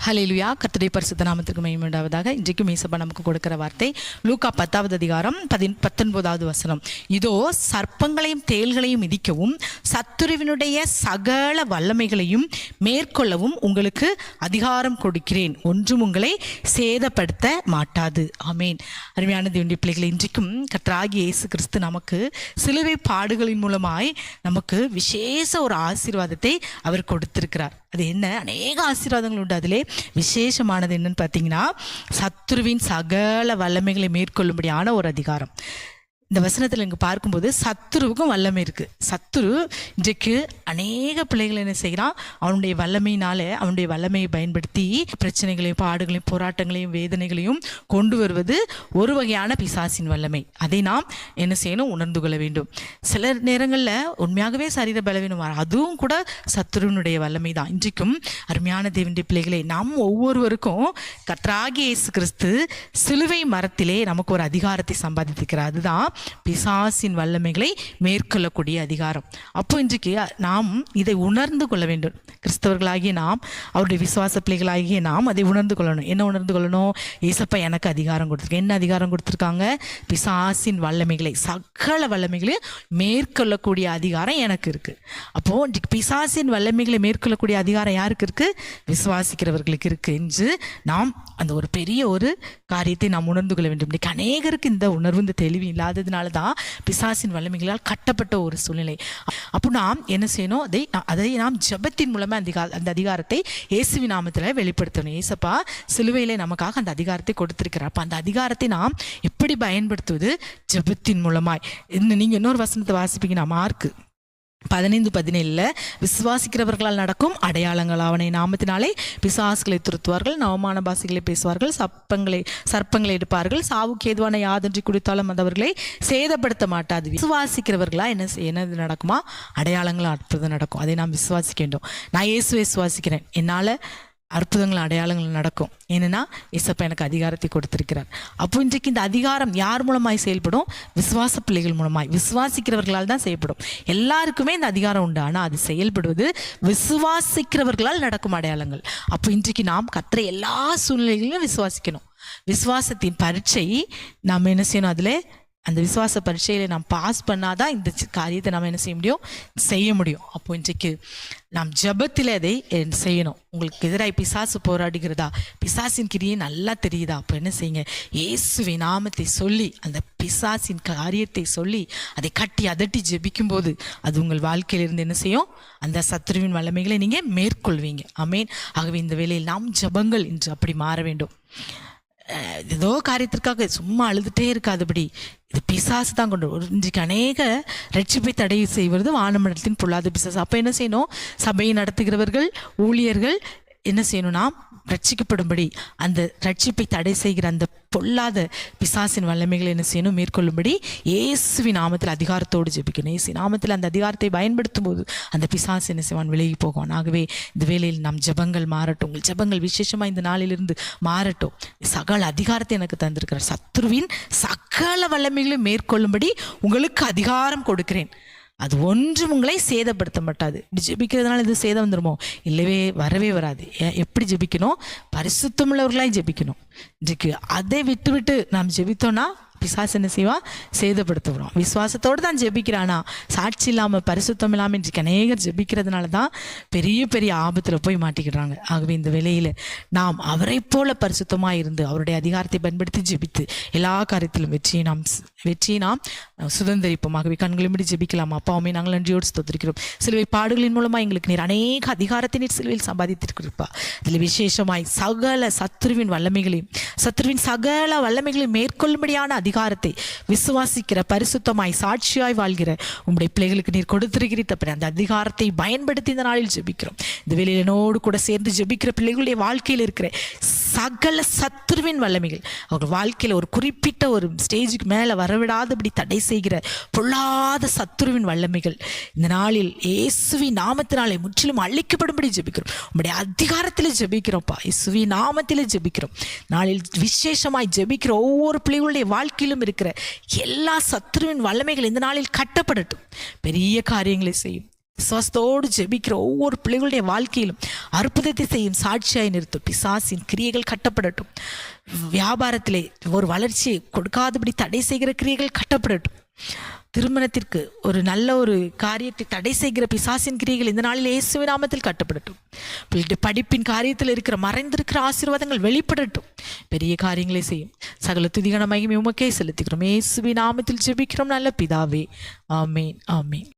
ஹல்லேலூயா. கர்த்தருடைய பரிசுத்த நாமத்திற்கு மகிமை உண்டாவதாக. இன்றைக்கும் இயேசப்பா நமக்கு கொடுக்கிற வார்த்தை லூக்கா 10வது அதிகாரம் 19வது வசனம். இதோ சர்ப்பங்களையும் தேள்களையும் மிதிக்கவும் சத்துருவினுடைய சகல வல்லமைகளையும் மேற்கொள்ளவும் உங்களுக்கு அதிகாரம் கொடுக்கிறேன், ஒன்றும் உங்களை சேதப்படுத்த மாட்டாது. ஆமேன். அருமையான தேவனுடைய பிள்ளைகளை, இன்றைக்கும் கர்த்தராகிய இயேசு கிறிஸ்து நமக்கு சிலுவை பாடுகளின் மூலமாய் நமக்கு விசேஷ ஒரு ஆசீர்வாதத்தை அவர் கொடுத்திருக்கிறார். அது என்ன? அநேக ஆசீர்வாதங்கள் உண்டு. அதிலே விசேஷமானது என்னன்னு பார்த்தீங்கன்னா, சத்துருவின் சகல வல்லமைகளை மேற்கொள்ளும்படியான ஒரு அதிகாரம். இந்த வசனத்தில் இங்கே பார்க்கும்போது சத்துருவுக்கும் வல்லமை இருக்குது. சத்துரு இன்றைக்கு அநேக பிள்ளைகள் என்ன செய்கிறான்? அவனுடைய வல்லமையினால, அவனுடைய வல்லமையை பயன்படுத்தி பிரச்சனைகளையும் பாடுகளையும் போராட்டங்களையும் வேதனைகளையும் கொண்டு வருவது ஒரு வகையான பிசாசின் வல்லமை. அதை நாம் என்ன செய்யணும்? உணர்ந்து கொள்ள வேண்டும். சில நேரங்களில் உண்மையாகவே சரீர பலவீனம், அதுவும் கூட சத்துருவினுடைய வல்லமை தான். இன்றைக்கும் அருமையான தேவனுடைய பிள்ளைகளை, நாம் ஒவ்வொருவருக்கும் கர்த்தராகிய இயேசு கிறிஸ்து சிலுவை மரத்திலே நமக்கு ஒரு அதிகாரத்தை சம்பாதித்திருக்கிறார். அதுதான் பிசாசின் வல்லமைகளை மேற்கொள்ளக்கூடிய அதிகாரம். அப்போ இன்றைக்கு நாம் இதை உணர்ந்து கொள்ள வேண்டும். கிறிஸ்தவர்களாகிய நாம், அவருடைய விசுவாச பிள்ளைகளாகிய நாம் அதை உணர்ந்து கொள்ளணும். என்ன உணர்ந்து கொள்ளணும்? ஏசப்பா எனக்கு அதிகாரம் கொடுத்துருக்கேன். என்ன அதிகாரம் கொடுத்துருக்காங்க? பிசாசின் வல்லமைகளை, சகல வல்லமைகளையும் மேற்கொள்ளக்கூடிய அதிகாரம் எனக்கு இருக்கு. அப்போ இன்றைக்கு பிசாசின் வல்லமைகளை மேற்கொள்ளக்கூடிய அதிகாரம் யாருக்கு இருக்கு? விசுவாசிக்கிறவர்களுக்கு இருக்கு என்று நாம் அந்த ஒரு பெரிய ஒரு காரியத்தை நாம் உணர்ந்து கொள்ள வேண்டும். இன்றைக்கு அநேகருக்கு இந்த உணர்வு, இந்த தெளிவு இல்லாததுனால தான் பிசாசின் வல்லமைகளால் கட்டப்பட்ட ஒரு சூழ்நிலை. அப்போ நாம் என்ன செய்யணும்? அதை நாம் ஜெபத்தின் மூலமா அந்த அதிகாரத்தை இயேசுவின் நாமத்தில் வெளிப்படுத்தணும். ஏசப்பா சிலுவையிலே நமக்காக அந்த அதிகாரத்தை கொடுத்திருக்கிறார். அப்போ அந்த அதிகாரத்தை நாம் எப்படி பயன்படுத்துவது? ஜெபத்தின் மூலமாய். நீங்க இன்னொரு வசனத்தை வாசிப்பீங்கன்னா, மார்க் 15:17 விசுவாசிக்கிறவர்களால் நடக்கும் அடையாளங்கள், அவனை நாமத்தினாலே பிசாசுகளை துரத்துவார்கள், நவமான பாஷைகளை பேசுவார்கள், சர்ப்பங்களை எடுப்பார்கள், சாவுக்கு ஏதுவான யாதொன்று குடித்தாலும் அது அவர்களை சேதப்படுத்த மாட்டாது. விசுவாசிக்கிறவர்களா என்னது நடக்குமா? அடையாளங்கள் அற்புதம் நடக்கும். அதை நாம் விசுவாசிக்க வேண்டும். நான் இயேசுவை விசுவாசிக்கிறேன், என்னால் அற்புதங்கள் அடையாளங்கள் நடக்கும். ஏன்னா இயேசப்பா எனக்கு அதிகாரத்தை கொடுத்திருக்கிறார். அப்போ இன்றைக்கு இந்த அதிகாரம் யார் மூலமாய் செயல்படும்? விசுவாச பிள்ளைகள் மூலமாய், விசுவாசிக்கிறவர்களால் தான் செயல்படும். எல்லாருக்குமே இந்த அதிகாரம் உண்டு, ஆனால் அது செயல்படுவது விசுவாசிக்கிறவர்களால் நடக்கும் அடையாளங்கள். அப்போ இன்றைக்கு நாம் கர்த்தரை எல்லா சூழ்நிலைகளிலும் விசுவாசிக்கணும். விசுவாசத்தின் பரீட்சை நாம் என்ன செய்யணும்? அதில் அந்த விசுவாச பரீட்சையில் நாம் பாஸ் பண்ணாதான் இந்த காரியத்தை நாம் என்ன செய்ய முடியும். அப்போ இன்றைக்கு நாம் ஜெபத்தில் அதை செய்யணும். உங்களுக்கு எதிராக பிசாசு போராடுகிறதா? பிசாசின் கிரியை நல்லா தெரியுதா? அப்போ என்ன செய்யுங்க? இயேசுவின் நாமத்தை சொல்லி, அந்த பிசாசின் காரியத்தை சொல்லி, அதை கட்டி அதட்டி ஜெபிக்கும் போது அது உங்கள் வாழ்க்கையிலிருந்து என்ன செய்யும்? அந்த சத்துருவின் வல்லமைகளை நீங்கள் மேற்கொள்வீங்க. ஆமேன். ஆகவே இந்த வேளையில் நாம் ஜெபங்கள் இன்று அப்படி மாற வேண்டும். ஏதோ காரியத்திற்காக சும்மா அழுதுகிட்டே இருக்காதபடி, இது பிசாசு தான் கொண்டு இன்றைக்கு அநேக ரட்சிப்பை தடை செய்வது வானமண்டலத்தின் பொல்லாத பிசாசு. அப்போ என்ன செய்யணும்? சபையை நடத்துகிறவர்கள், ஊழியர்கள் என்ன செய்யணும்னா, ரட்சிக்கப்படும்படி, அந்த ரட்சிப்பை தடை செய்கிற அந்த பொல்லாத பிசாசின் வல்லமைகளை என்ன செய்யணும்? மேற்கொள்ளும்படி இயேசுவின் நாமத்தில் அதிகாரத்தோடு ஜெபிக்கணும். இயேசு நாமத்தில் அந்த அதிகாரத்தை பயன்படுத்தும் போது அந்த பிசாசு என்ன செய்வான்? விலகி போகும். ஆகவே இந்த வேளையில் நம் ஜெபங்கள் மாறட்டும். உங்கள் ஜெபங்கள் விசேஷமாக இந்த நாளிலிருந்து மாறட்டும். சகல அதிகாரத்தை எனக்கு தந்திருக்கிறார். சத்துருவின் சகல வல்லமைகளை மேற்கொள்ளும்படி உங்களுக்கு அதிகாரம் கொடுக்கிறேன், அது ஒன்றும் உங்களை சேதப்படுத்த மாட்டாது. இப்படி ஜெபிக்கிறதுனால இது சேதம் வந்துடுமோ? வரவே வராது. எப்படி ஜெபிக்கணும்? பரிசுத்தமுள்ளவர்களாய் ஜெபிக்கணும். இன்றைக்கு அதை விட்டு நாம் ஜெபித்தோன்னா பிசாசு என்ன செய்வா? சேதப்படுத்துகிறோம். விசுவாசத்தோடு தான் ஜெபிக்கிறானா, சாட்சி இல்லாமல், பரிசுத்தம் இல்லாமல் இன்றைக்கு அநேகர் ஜெபிக்கிறதுனால தான் பெரிய பெரிய ஆபத்தில் போய் மாட்டிக்கிறாங்க. ஆகவே இந்த வேளையில் நாம் அவரை போல பரிசுத்தமாக இருந்து அவருடைய அதிகாரத்தை பயன்படுத்தி ஜெபித்து எல்லா காரியத்திலும் வெற்றியை நாம் சுதந்திரிப்போம். ஆகவே கண்களை மூடி ஜெபிக்கலாமா? அப்பாவுமே நாங்கள் நன்றியோடு ஸ்தோத்திரிக்கிறோம். சிலுவை பாடுகளின் மூலமாக எங்களுக்கு நீர் அநேக அதிகாரத்தை நீர் சிலுவையில் சம்பாதித்திருக்கிறப்பா. இதில் விசேஷமாய் சகல சத்துருவின் சகல வல்லமைகளையும் மேற்கொள்ளும்படியான அதிகாரத்தை விசுவாசிக்கிற, பரிசுத்தமாய் சாட்சியாய் வாழ்கிற உங்களுடைய பிள்ளைகளுக்கு நீர் கொடுத்திருக்கிறீர். அந்த அதிகாரத்தை பயன்படுத்தி இந்த நாளில் ஜெபிக்கிறோம். இந்த வேளையில் என்னோடு கூட சேர்ந்து ஜெபிக்கிற பிள்ளைகளுடைய வாழ்க்கையில் இருக்கிற சகல சத்துருவின் வல்லமைகள், அவங்க வாழ்க்கையில் ஒரு குறிப்பிட்ட ஒரு ஸ்டேஜுக்கு மேலே வரவிடாதபடி தடை செய்கிற பொல்லாத சத்துருவின் வல்லமைகள் இந்த நாளில் இயேசுவின் நாமத்தினாலே முற்றிலும் அழிக்கப்படும்படி ஜெபிக்கிறோம். உங்களுடைய அதிகாரத்தில் ஜெபிக்கிறோம்ப்பா. இயேசுவின் நாமத்தில் ஜெபிக்கிறோம். நாளில் விசேஷமாய் ஜெபிக்கிற ஒவ்வொரு பிள்ளைகளுடைய வாழ்க்கையிலும் இருக்கிற எல்லா சத்துருவின் வல்லமைகள் இந்த நாளில் கட்டப்படட்டும். பெரிய காரியங்களை செய்யும். விசுவாசத்தோடு ஜெபிக்கிற ஒவ்வொரு பிள்ளைகளுடைய வாழ்க்கையிலும் அற்புதத்தை செய்யும் சாட்சியாய் நிறுத்தும். பிசாசின் கிரியைகள் கட்டப்படட்டும். வியாபாரத்திலே ஒரு வளர்ச்சியை கொடுக்காதபடி தடை செய்கிற கிரியைகள் கட்டப்படட்டும். திருமணத்திற்கு ஒரு நல்ல ஒரு காரியத்தை தடை செய்கிற பிசாசின் கிரியைகள் இந்த நாளில் இயேசுவின் நாமத்தில் கட்டப்படட்டும். பிள்ளைகளுடைய படிப்பின் காரியத்தில் இருக்கிற மறைந்திருக்கிற ஆசீர்வாதங்கள் வெளிப்படட்டும். பெரிய காரியங்களை செய்யும். சகல துதிகன மகிமை உமக்கே செலுத்துகிறோம். இயேசுவின் நாமத்தில் ஜெபிக்கிறோம் நல்ல பிதாவே. ஆமேன், ஆமேன்.